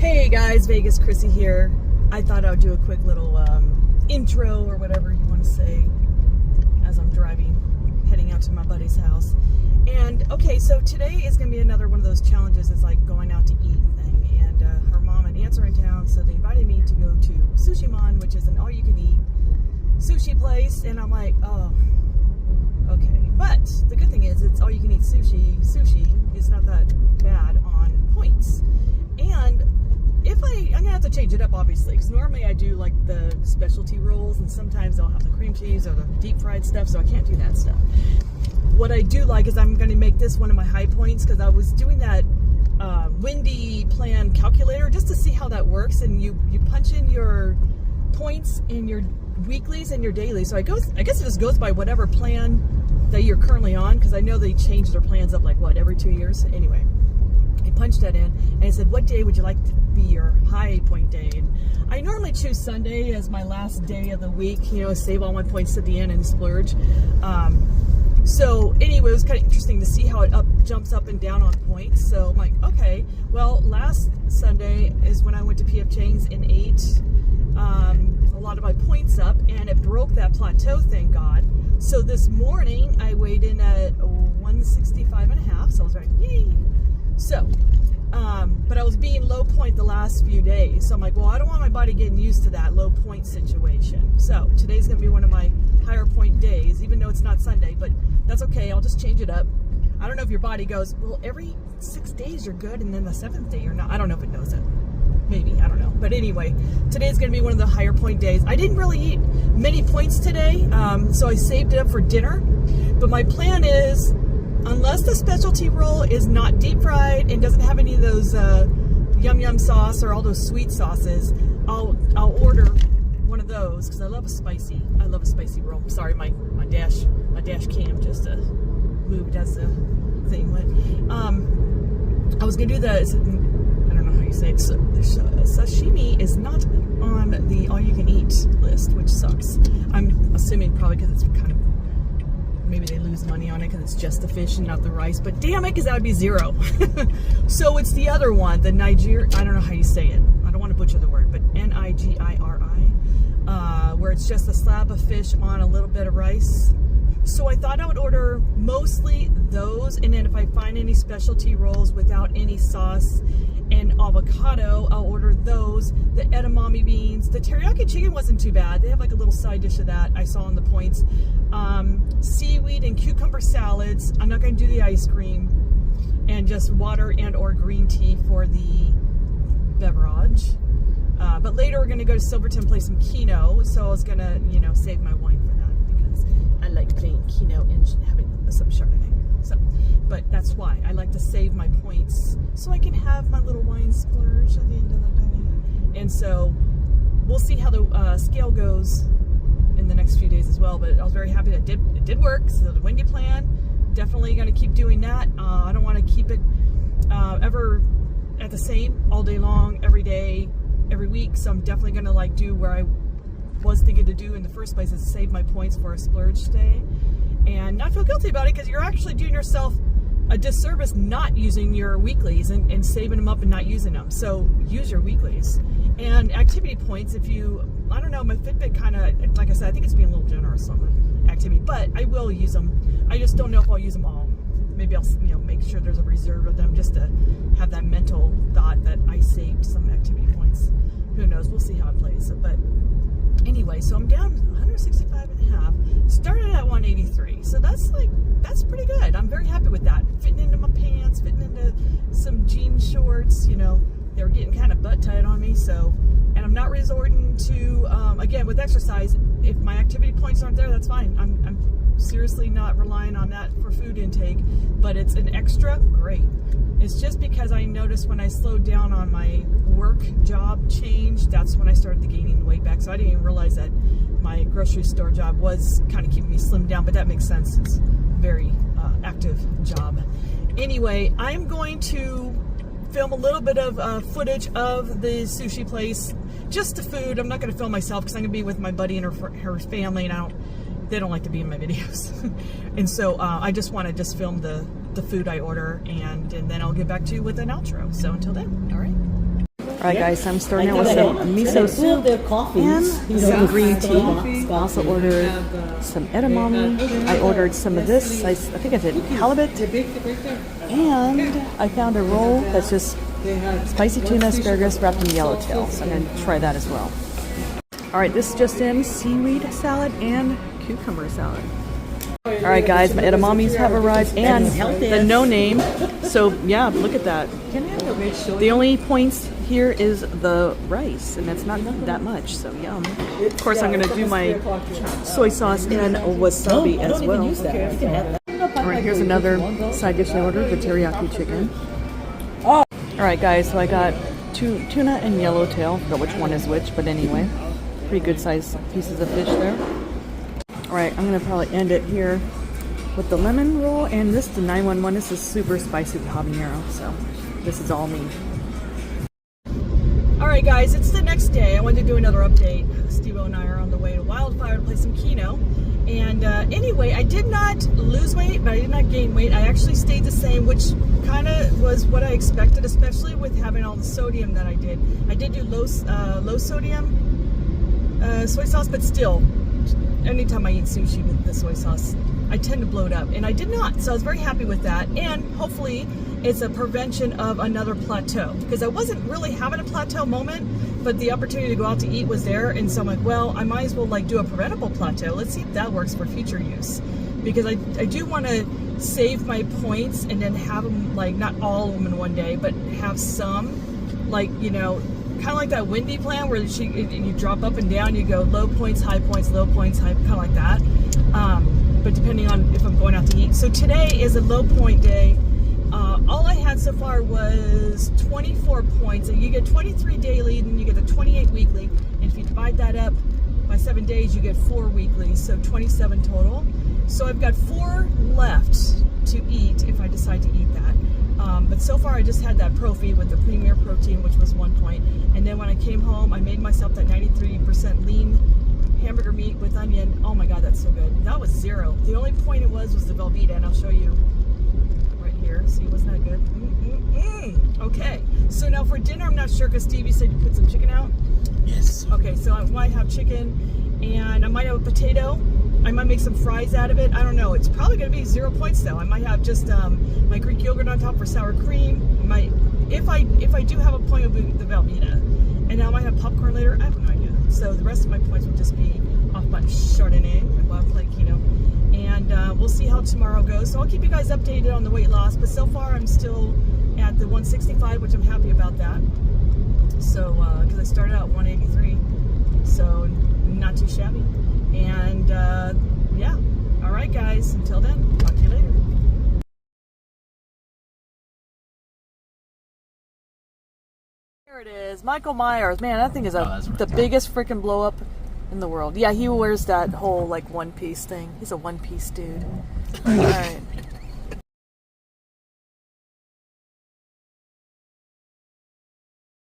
Hey guys, Vegas Chrissy here. I thought I would do a quick little intro or whatever you want to say as I'm driving, heading out to my buddy's house. And okay, so today is going to be another one of those challenges. It's like going out to eat thing. And her mom and aunts are in town, so they invited me to go to Sushi, which is an all-you-can-eat sushi place. And I'm like, oh, okay. But the good thing is, it's all-you-can-eat sushi. Sushi is not that bad on points. And I'm gonna have to change it up, obviously, because normally I do like the specialty rolls, and sometimes they'll have the cream cheese or the deep fried stuff, so I can't do that stuff. What I do like is I'm gonna make this one of my high points, because I was doing that Windy plan calculator just to see how that works, and you punch in your points in your weeklies and your dailies. So I guess it just goes by whatever plan that you're currently on, because I know they change their plans up like what, every 2 years. Anyway, I punched that in and I said, what day would you like to be your high point day? And I normally choose Sunday as my last day of the week, save all my points at the end and splurge. So anyway, it was kind of interesting to see how it jumps up and down on points. So I'm like, okay, well, last Sunday is when I went to P.F. Chang's and ate a lot of my points up, and it broke that plateau, thank God. So this morning I weighed in at 165.5, so I was like, yay. So, but I was being low point the last few days. So I'm like, well, I don't want my body getting used to that low point situation. So today's going to be one of my higher point days, even though it's not Sunday, but that's okay. I'll just change it up. I don't know if your body goes, well, every 6 days you're good, and then the 7th day you're not. I don't know if it knows it. Maybe, I don't know. But anyway, today's going to be one of the higher point days. I didn't really eat many points today, so I saved it up for dinner. But my plan is, unless the specialty roll is not deep fried and doesn't have any of those yum yum sauce or all those sweet sauces, I'll order one of those, because I love a spicy roll. Sorry, my dash cam just moved as the thing went. I was gonna do I don't know how you say it. Sashimi is not on the all-you-can-eat list, which sucks. I'm assuming probably because it's kind of, maybe they lose money on it because it's just the fish and not the rice, but damn it, because that would be zero. So it's the other one, the I don't know how you say it. I don't want to butcher the word, but Nigiri, where it's just a slab of fish on a little bit of rice. So I thought I would order mostly those, and then if I find any specialty rolls without any sauce and avocado, I'll order those. The edamame beans, the teriyaki chicken wasn't too bad. They have like a little side dish of that I saw on the points. Seaweed and cucumber salads. I'm not going to do the ice cream, and just water and or green tea for the beverage. But later we're going to go to Silverton, play some Keno, so I was going to, save my wine for that, because I like playing Keno and having some Chardonnay. So, but that's why I like to save my points so I can have my little wine splurge at the end of the day. And so we'll see how the scale goes in the next few days as well. But I was very happy that it did work. So the Windy plan, definitely going to keep doing that. I don't want to keep it ever at the same all day long, every day, every week. So I'm definitely going to do where I was thinking to do in the first place, is save my points for a splurge day and not feel guilty about it, because you're actually doing yourself a disservice not using your weeklies and saving them up and not using them. So use your weeklies and activity points. I don't know, my Fitbit kind of, like I said, I think it's being a little generous on the activity, but I will use them. I just don't know if I'll use them all. Maybe I'll make sure there's a reserve of them, just to have that mental thought that I saved some activity points. Who knows? We'll see how it plays. But anyway, so I'm down 165.5, started at 183. So that's pretty good. I'm very happy with that. Fitting into my pants, fitting into some jean shorts, they were getting kind of butt tight on me. So, and I'm not resorting to, again, with exercise, if my activity points aren't there, that's fine. I'm seriously not relying on that for food intake, but it's an extra, great. It's just because I noticed when I slowed down on my work job change, that's when I started gaining the weight back. So I didn't even realize that my grocery store job was kind of keeping me slimmed down, but that makes sense. It's a very active job. Anyway, I'm going to film a little bit of footage of the sushi place, just the food. I'm not going to film myself because I'm going to be with my buddy and her family, and they don't like to be in my videos. And so I just want to film the the food I order, and then I'll get back to you with an outro. So until then, all right. Alright guys, so I'm starting out with some miso soup and some green tea. I also ordered some edamame. I ordered some of this. I think I did halibut. And I found a roll that's just spicy tuna asparagus wrapped in yellowtail. So I'm going to try that as well. Alright, this just in seaweed salad and cucumber salad. Alright guys, my edamames have arrived and the no name. So yeah, look at that. The only points here is the rice, and that's not that much, so yum. Of course, I'm going to do my soy sauce and wasabi as well. Alright, here's another side dish I ordered, the teriyaki chicken. Alright guys, so I got tuna and yellowtail. I forgot which one is which, but anyway. Pretty good sized pieces of fish there. Alright, I'm going to probably end it here with the lemon roll, and this, the 911, this is super spicy with habanero, so this is all me. Alright guys, it's the next day. I wanted to do another update. Steve-O and I are on the way to Wildfire to play some Keno. And anyway, I did not lose weight, but I did not gain weight. I actually stayed the same, which kind of was what I expected, especially with having all the sodium that I did. I did do low sodium soy sauce, but still, anytime I eat sushi with the soy sauce, I tend to bloat up, and I did not. So I was very happy with that, and hopefully it's a prevention of another plateau, because I wasn't really having a plateau moment, but the opportunity to go out to eat was there, and so I'm like, well, I might as well like do a preventable plateau. Let's see if that works for future use, because I do want to save my points and then have them, like, not all of them in one day, but have some, like, you know, kind of like that Wendy plan where you drop up and down, you go low points, low points, high, kind of like that. But depending on if I'm going out to eat. So today is a low point day. All I had so far was 24 points. And you get 23 daily, and you get the 28 weekly. And if you divide that up by 7 days, you get 4 weekly. So 27 total. So I've got 4 left to eat if I decide to eat that. But so far I just had that Profi with the Premier Protein, which was 1 point. And then when I came home, I made myself that 93% lean hamburger meat with onion. Oh my god, that's so good. That was 0. The only point it was the Velveeta, and I'll show you right here. See, wasn't that good? Okay, so now for dinner, I'm not sure, because Stevie said you put some chicken out. Yes. Okay, so I might have chicken, and I might have a potato. I might make some fries out of it. I don't know. It's probably going to be 0 points though. I might have just my Greek yogurt on top for sour cream. If I do have a point, it'll be the Velveeta. And now I might have popcorn later. I have no idea. So the rest of my points will just be off my Chardonnay while I'm playing Keno. And we'll see how tomorrow goes. So I'll keep you guys updated on the weight loss. But so far I'm still at the 165, which I'm happy about that. So, because I started out at 183. So not too shabby. And yeah, all right guys, until then, talk to you later. Here it is, Michael Myers. Man, that thing is the biggest freaking blow up in the world. Yeah, he wears that whole like one piece thing. He's a one piece dude. All right.